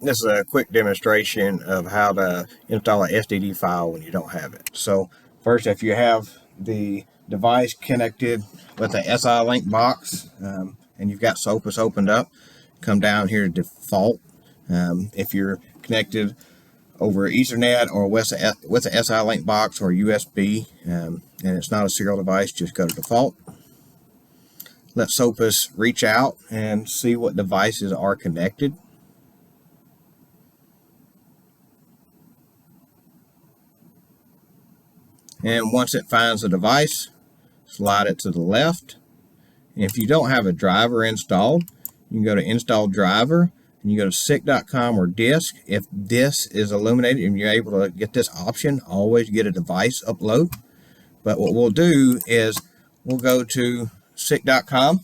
This is a quick demonstration of how to install an SDD file when you don't have it. So first, if you have the device connected with the SI link box and you've got SOPAS opened up, come down here to default. If you're connected over Ethernet or with a SI link box or USB and it's not a serial device, just go to default. Let SOPAS reach out and see what devices are connected. And once it finds the device, slide it to the left. And if you don't have a driver installed, you can go to Install Driver, and you go to SICK.com or Disk. If this is illuminated and you're able to get this option, always get a device upload. But what we'll do is we'll go to SICK.com.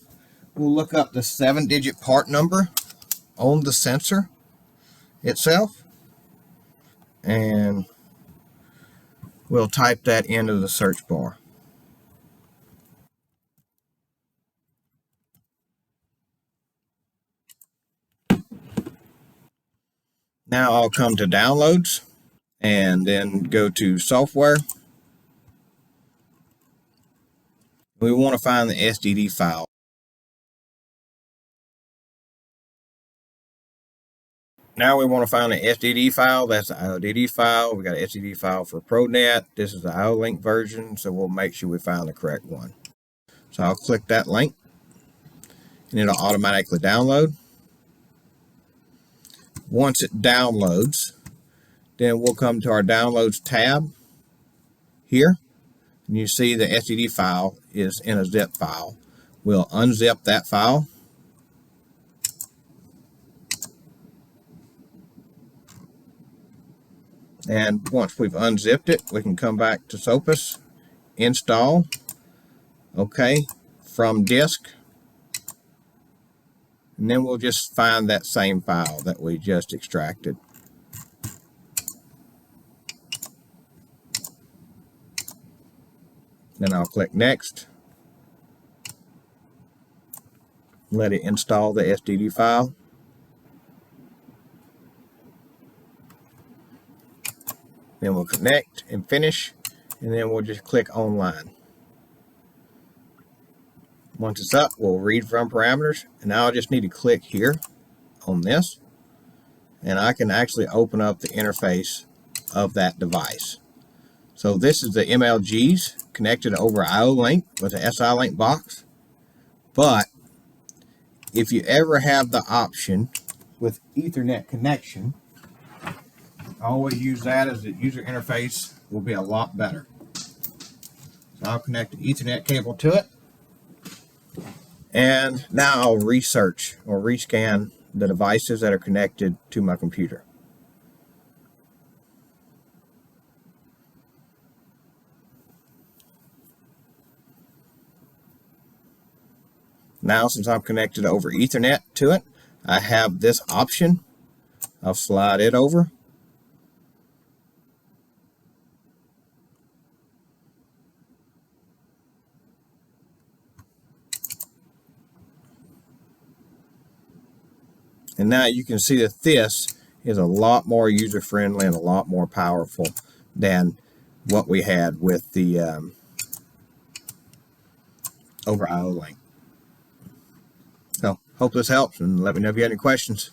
We'll look up the 7-digit part number on the sensor itself, and we'll type that into the search bar. Now I'll come to Downloads and then go to Software. We want to find the SDD file. Now we want to find the SDD file. That's the IODD file. We got an SDD file for ProNet. This is the IO-Link version, so we'll make sure we find the correct one. So I'll click that link, and it'll automatically download. Once it downloads, then we'll come to our Downloads tab here, and you see the SDD file is in a zip file. We'll unzip that file. And once we've unzipped it, we can come back to SOPAS, install, okay, from disk, and then we'll just find that same file that we just extracted. Then I'll click Next, let it install the SDD file. Then we'll connect and finish, and then we'll just click Online. Once it's up, we'll read from parameters, and now I just need to click here on this, and I can actually open up the interface of that device. So this is the MLGs connected over IO-Link with the SI link box, but if you ever have the option with Ethernet connection, always use that, as the user interface will be a lot better. So I'll connect the Ethernet cable to it, and now I'll research or rescan the devices that are connected to my computer. Now, since I'm connected over Ethernet to it, I have this option. I'll slide it over. And now you can see that this is a lot more user-friendly and a lot more powerful than what we had with the over IO-Link. So, hope this helps, and let me know if you have any questions.